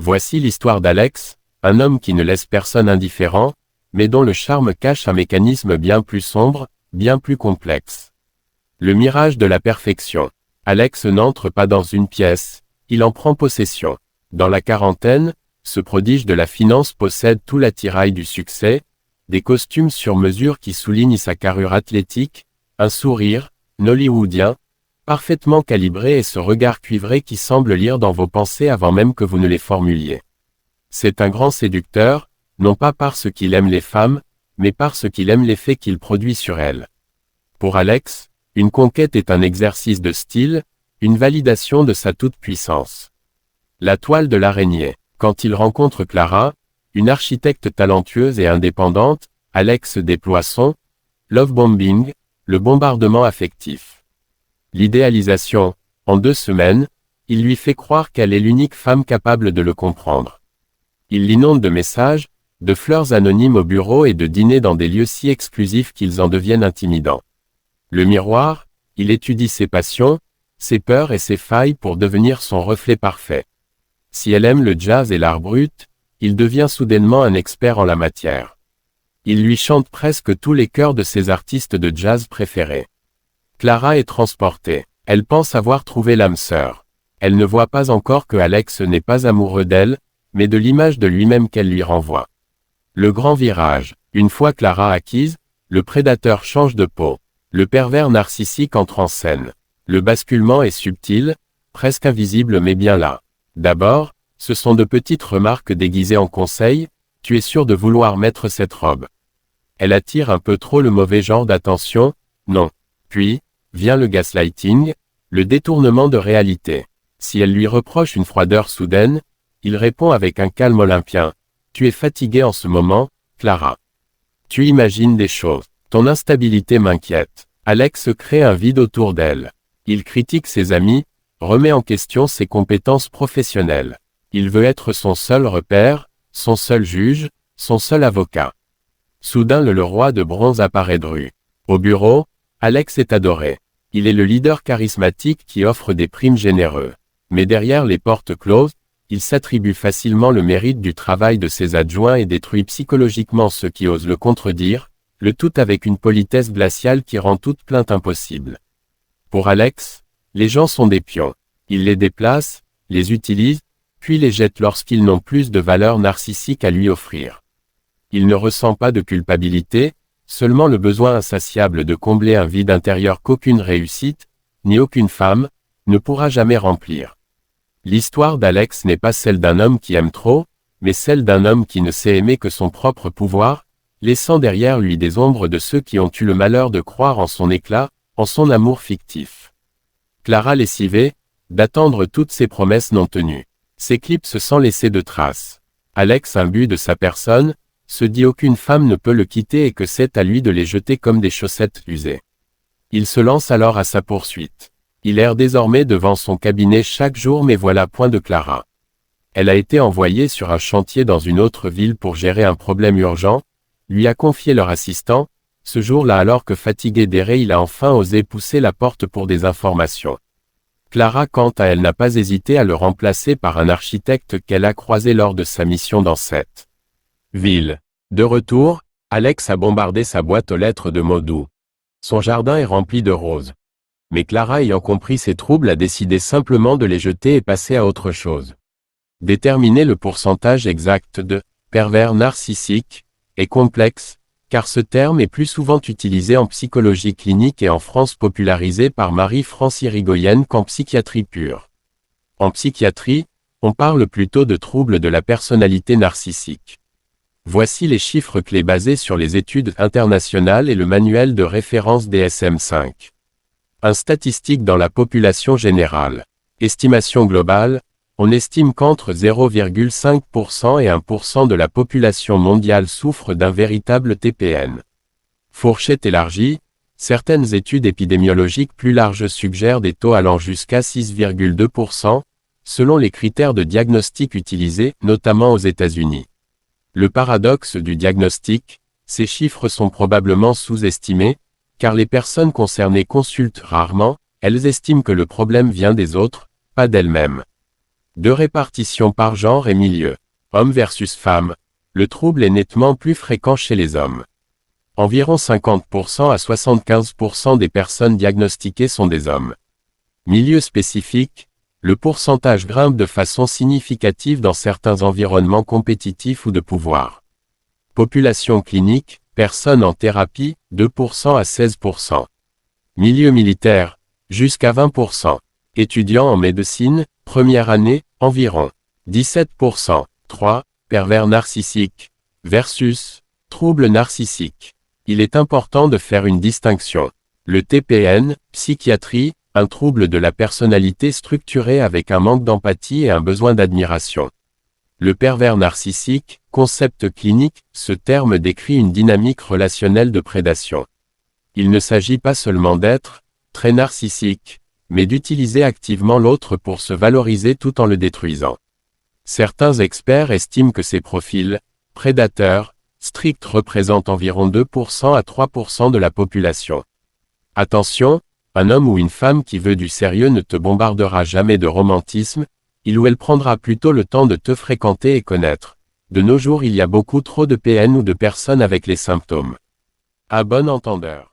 Voici l'histoire d'Alex, un homme qui ne laisse personne indifférent, mais dont le charme cache un mécanisme bien plus sombre, bien plus complexe. Le mirage de la perfection. Alex n'entre pas dans une pièce, il en prend possession. Dans la quarantaine, ce prodige de la finance possède tout l'attirail du succès, des costumes sur mesure qui soulignent sa carrure athlétique, un sourire, hollywoodien, parfaitement calibré et ce regard cuivré qui semble lire dans vos pensées avant même que vous ne les formuliez. C'est un grand séducteur, non pas parce qu'il aime les femmes, mais parce qu'il aime l'effet qu'il produit sur elles. Pour Alex, une conquête est un exercice de style, une validation de sa toute-puissance. La toile de l'araignée. Quand il rencontre Clara, une architecte talentueuse et indépendante, Alex déploie son love bombing, le bombardement affectif. L'idéalisation, en 2 semaines, il lui fait croire qu'elle est l'unique femme capable de le comprendre. Il l'inonde de messages, de fleurs anonymes au bureau et de dîners dans des lieux si exclusifs qu'ils en deviennent intimidants. Le miroir, il étudie ses passions, ses peurs et ses failles pour devenir son reflet parfait. Si elle aime le jazz et l'art brut, il devient soudainement un expert en la matière. Il lui chante presque tous les chœurs de ses artistes de jazz préférés. Clara est transportée. Elle pense avoir trouvé l'âme sœur. Elle ne voit pas encore que Alex n'est pas amoureux d'elle, mais de l'image de lui-même qu'elle lui renvoie. Le grand virage. Une fois Clara acquise, le prédateur change de peau. Le pervers narcissique entre en scène. Le basculement est subtil, presque invisible mais bien là. D'abord, ce sont de petites remarques déguisées en conseils, « Tu es sûr de vouloir mettre cette robe ?» Elle attire un peu trop le mauvais genre d'attention, non. Puis, vient le gaslighting, le détournement de réalité. Si elle lui reproche une froideur soudaine, il répond avec un calme olympien. « Tu es fatiguée en ce moment, Clara. Tu imagines des choses. Ton instabilité m'inquiète. » Alex crée un vide autour d'elle. Il critique ses amis, remet en question ses compétences professionnelles. Il veut être son seul repère, son seul juge, son seul avocat. Soudain le roi de bronze apparaît dru. Au bureau, Alex est adoré. Il est le leader charismatique qui offre des primes généreux. Mais derrière les portes closes, il s'attribue facilement le mérite du travail de ses adjoints et détruit psychologiquement ceux qui osent le contredire, le tout avec une politesse glaciale qui rend toute plainte impossible. Pour Alex, les gens sont des pions. Il les déplace, les utilise, puis les jette lorsqu'ils n'ont plus de valeur narcissique à lui offrir. Il ne ressent pas de culpabilité, seulement le besoin insatiable de combler un vide intérieur qu'aucune réussite, ni aucune femme, ne pourra jamais remplir. L'histoire d'Alex n'est pas celle d'un homme qui aime trop, mais celle d'un homme qui ne sait aimer que son propre pouvoir, laissant derrière lui des ombres de ceux qui ont eu le malheur de croire en son éclat, en son amour fictif. Clara lessivée, d'attendre toutes ses promesses non tenues. S'éclipse sans laisser de traces. Alex, imbu de sa personne, se dit aucune femme ne peut le quitter et que c'est à lui de les jeter comme des chaussettes usées. Il se lance alors à sa poursuite. Il erre désormais devant son cabinet chaque jour mais voilà point de Clara. Elle a été envoyée sur un chantier dans une autre ville pour gérer un problème urgent, lui a confié leur assistant, ce jour-là alors que fatigué d'errer il a enfin osé pousser la porte pour des informations. Clara quant à elle n'a pas hésité à le remplacer par un architecte qu'elle a croisé lors de sa mission dans cette ville. De retour, Alex a bombardé sa boîte aux lettres de mots doux. Son jardin est rempli de roses. Mais Clara ayant compris ses troubles a décidé simplement de les jeter et passer à autre chose. Déterminer le pourcentage exact de pervers narcissique est complexe, car ce terme est plus souvent utilisé en psychologie clinique et en France popularisé par Marie-France Irigoyen qu'en psychiatrie pure. En psychiatrie, on parle plutôt de troubles de la personnalité narcissique. Voici les chiffres clés basés sur les études internationales et le manuel de référence DSM-5. 1. Statistique dans la population générale. Estimation globale, on estime qu'entre 0,5% et 1% de la population mondiale souffre d'un véritable TPN. Fourchette élargie, certaines études épidémiologiques plus larges suggèrent des taux allant jusqu'à 6,2%, selon les critères de diagnostic utilisés, notamment aux États-Unis. Le paradoxe du diagnostic, ces chiffres sont probablement sous-estimés, car les personnes concernées consultent rarement, elles estiment que le problème vient des autres, pas d'elles-mêmes. De répartition par genre et milieu. Homme versus femme. Le trouble est nettement plus fréquent chez les hommes. Environ 50% à 75% des personnes diagnostiquées sont des hommes. Milieu spécifique. Le pourcentage grimpe de façon significative dans certains environnements compétitifs ou de pouvoir. Population clinique, personnes en thérapie, 2% à 16%. Milieu militaire, jusqu'à 20%. Étudiants en médecine, première année, environ 17%. 3. Pervers narcissique versus trouble narcissique. Il est important de faire une distinction. Le TPN, psychiatrie, un trouble de la personnalité structuré avec un manque d'empathie et un besoin d'admiration. Le pervers narcissique, concept clinique, ce terme décrit une dynamique relationnelle de prédation. Il ne s'agit pas seulement d'être très narcissique, mais d'utiliser activement l'autre pour se valoriser tout en le détruisant. Certains experts estiment que ces profils, prédateurs, stricts représentent environ 2% à 3% de la population. Attention, un homme ou une femme qui veut du sérieux ne te bombardera jamais de romantisme, il ou elle prendra plutôt le temps de te fréquenter et connaître. De nos jours il y a beaucoup trop de PN ou de personnes avec les symptômes. À bon entendeur.